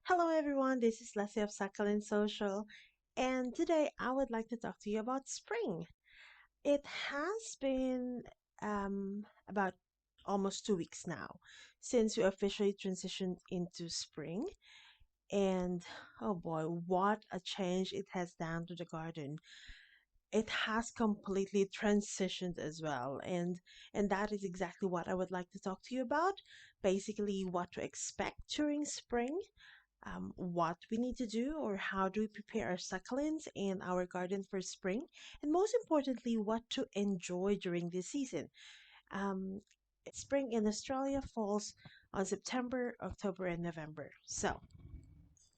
Hello, everyone. This is Leslie of Succulent Social, and today I would like to talk to you about spring. It has been about almost 2 weeks now since we officially transitioned into spring, and oh boy, what a change it has done to the garden. It has completely transitioned as well, and that is exactly what I would like to talk to you about. Basically, what to expect during spring, what we need to do, or how do we prepare our succulents and our garden for spring, and most importantly, what to enjoy during this season. Spring in Australia falls on September, October, and November. So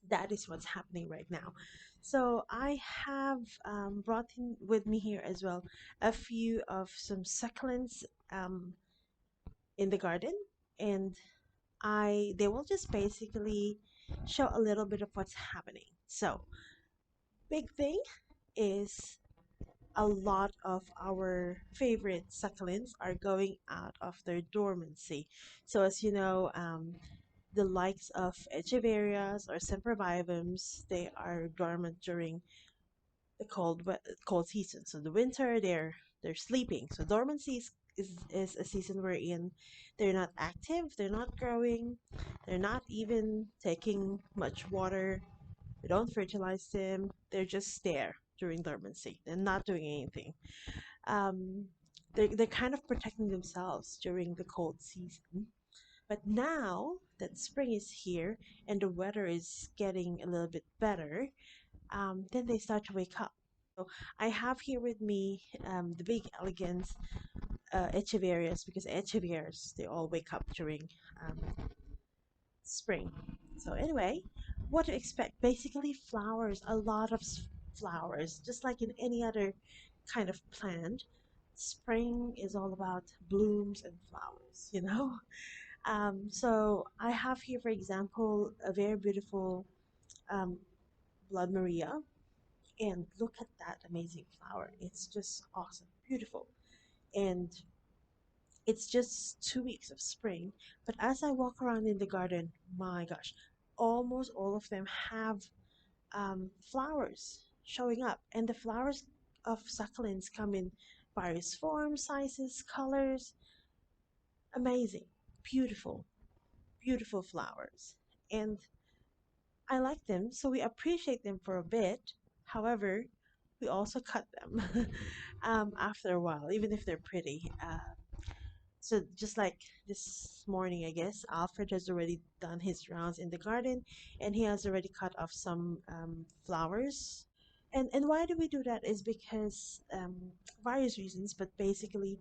that is what's happening right now. So I have brought in with me here as well a few of some succulents um, in the garden, and I they will just basically show a little bit of what's happening. So, big thing is a lot of our favorite succulents are going out of their dormancy. So, as you know, the likes of echeverias or sempervivums, they are dormant during the cold season. So the winter, they're sleeping. So dormancy is a season wherein they're not active, they're not growing, they're not even taking much water. We don't fertilize them. They're just there during dormancy. They're not doing anything. Um, they're kind of protecting themselves during the cold season. But now that spring is here and the weather is getting a little bit better, then they start to wake up. So I have here with me the big elegant echeverias, because echeverias they all wake up during um, spring. So anyway, what to expect? Basically, flowers, a lot of flowers, just like in any other kind of plant. Spring is all about blooms and flowers. So I have here, for example, a very beautiful um, Blood Maria, and look at that amazing flower. It's just awesome, beautiful. And it's just 2 weeks of spring. But as I walk around in the garden, my gosh, almost all of them have flowers showing up. And the flowers of succulents come in various forms, sizes, colors. Amazing, beautiful, beautiful flowers. And I like them, so we appreciate them for a bit. However, we also cut them after a while, even if they're pretty. So just like this morning, I guess Alfred has already done his rounds in the garden, and he has already cut off some flowers. And why do we do that? Is because various reasons, but basically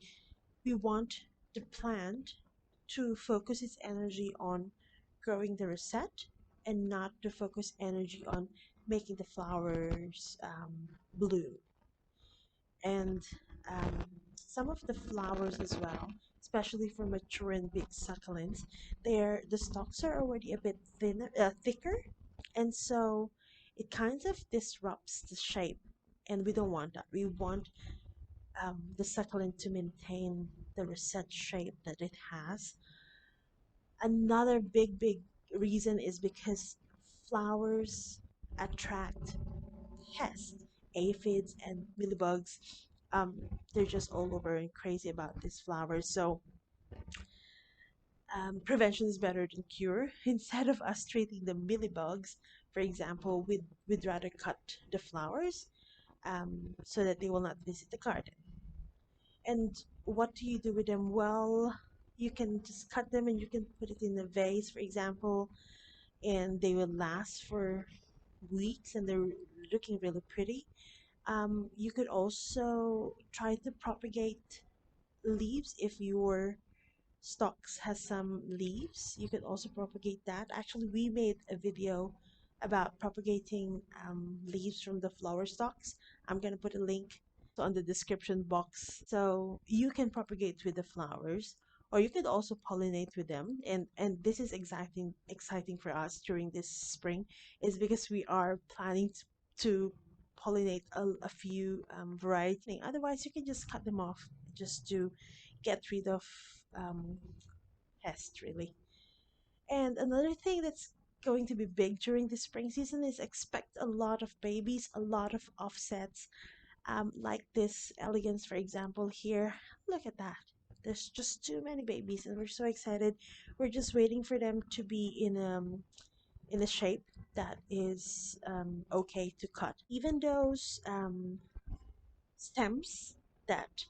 we want the plant to focus its energy on growing the rosette and not to focus energy on making the flowers bloom. And um, some of the flowers as well, especially for mature and big succulents, the stalks are already a bit thicker, and so it kind of disrupts the shape, and we don't want that. We want the succulent to maintain the rosette shape that it has. Another big reason is because flowers attract pests, aphids, and mealybugs. Um, they're just all over and crazy about these flowers. So prevention is better than cure. Instead of us treating the mealybugs, for example, we'd rather cut the flowers so that they will not visit the garden. And what do you do with them? Well, you can just cut them and you can put it in a vase, for example, and they will last for weeks and they're looking really pretty. You could also try to propagate leaves if your stalks has some leaves. You could also propagate that. Actually, we made a video about propagating leaves from the flower stalks. I'm gonna put a link on the description box so you can propagate with the flowers, or you could also pollinate with them. And this is exciting for us during this spring, is because we are planning to pollinate a few varieties. Otherwise, you can just cut them off just to get rid of um, pests, really. And another thing that's going to be big during the spring season is expect a lot of babies, a lot of offsets, like this elegance, for example, here. Look at that. There's just too many babies, and we're so excited. We're just waiting for them to be in a shape that is okay to cut. Even those stems that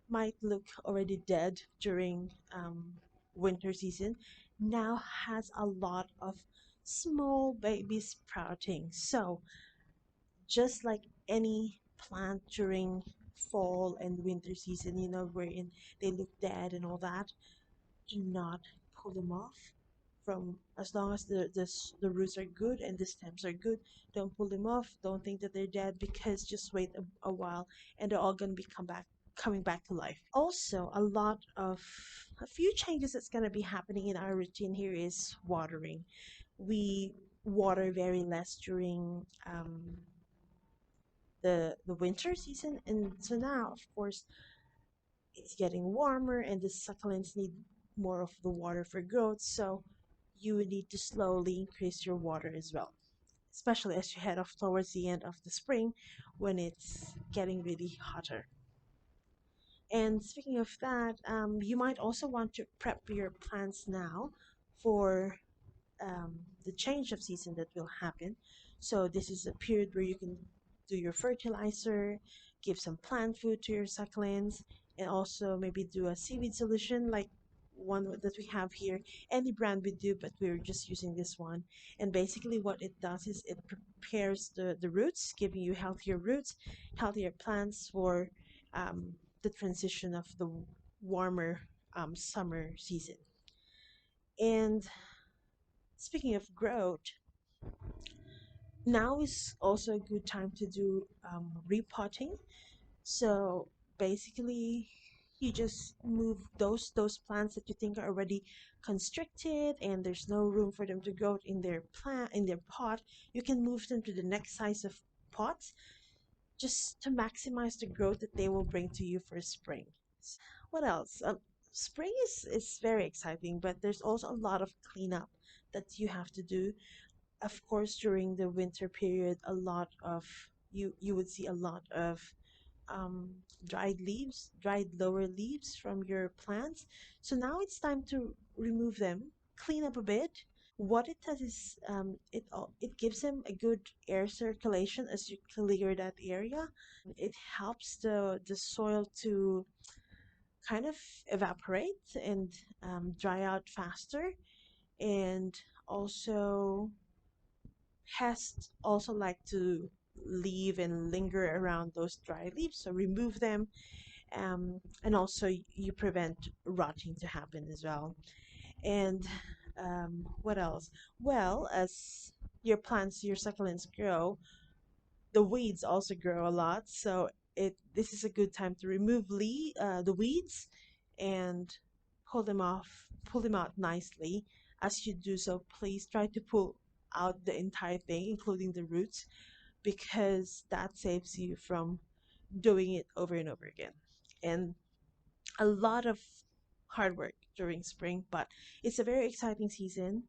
might look already dead during winter season now has a lot of small babies sprouting. So just like any plant during fall and winter season, wherein they look dead and all that, do not pull them off from as long as the roots are good and the stems are good. Don't pull them off. Don't think that they're dead because just wait a while and they're all gonna be coming back to life. Also, a few changes that's gonna be happening in our routine here is watering. We water very less during the winter season, and so now of course it's getting warmer and the succulents need more of the water for growth, so you would need to slowly increase your water as well, especially as you head off towards the end of the spring when it's getting really hotter. And speaking of that, you might also want to prep your plants now for the change of season that will happen. So this is a period where you can do your fertilizer, give some plant food to your succulents, and also maybe do a seaweed solution like one that we have here. Any brand we do, but we're just using this one. And basically what it does is it prepares the roots, giving you healthier roots, healthier plants for the transition of the warmer summer season. And speaking of growth, now is also a good time to do repotting. So basically, you just move those plants that you think are already constricted and there's no room for them to grow in their pot. You can move them to the next size of pots just to maximize the growth that they will bring to you for spring. What else? Spring is very exciting, but there's also a lot of cleanup that you have to do. Of course, during the winter period, a lot of you would see a lot of dried leaves, dried lower leaves from your plants. So now it's time to remove them, clean up a bit. What it does is it gives them a good air circulation as you clear that area. It helps the soil to kind of evaporate and dry out faster, and also pests also like to leave and linger around those dry leaves, so remove them. And also you prevent rotting to happen as well. And what else? Well, as your succulents grow, the weeds also grow a lot, so it this is a good time to remove the weeds and pull them out nicely. As you do so, please try to pull out the entire thing, including the roots, because that saves you from doing it over and over again. And a lot of hard work during spring, but it's a very exciting season.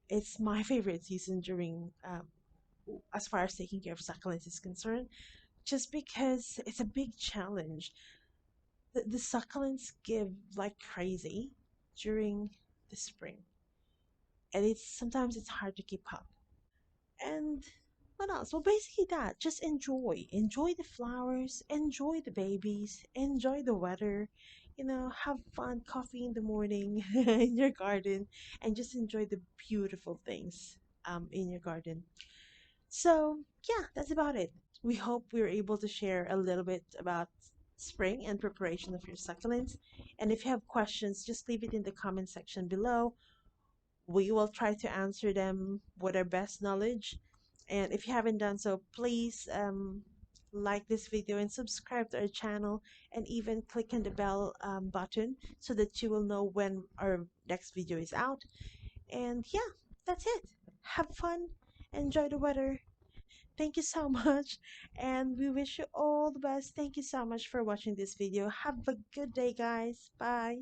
It's my favorite season during as far as taking care of succulents is concerned, just because it's a big challenge. The succulents give like crazy during the spring, and it's sometimes it's hard to keep up. And what else? Well, basically that. Just enjoy the flowers, enjoy the babies, enjoy the weather. Have fun, coffee in the morning in your garden, and just enjoy the beautiful things in your garden. So, yeah, that's about it. We hope we were able to share a little bit about spring and preparation of your succulents. And if you have questions, just leave it in the comment section below. We will try to answer them with our best knowledge. And if you haven't done so, please like this video and subscribe to our channel, and even click on the bell button so that you will know when our next video is out. And yeah, that's it. Have fun, enjoy the weather. Thank you so much, and we wish you all the best. Thank you so much for watching this video. Have a good day, guys. Bye.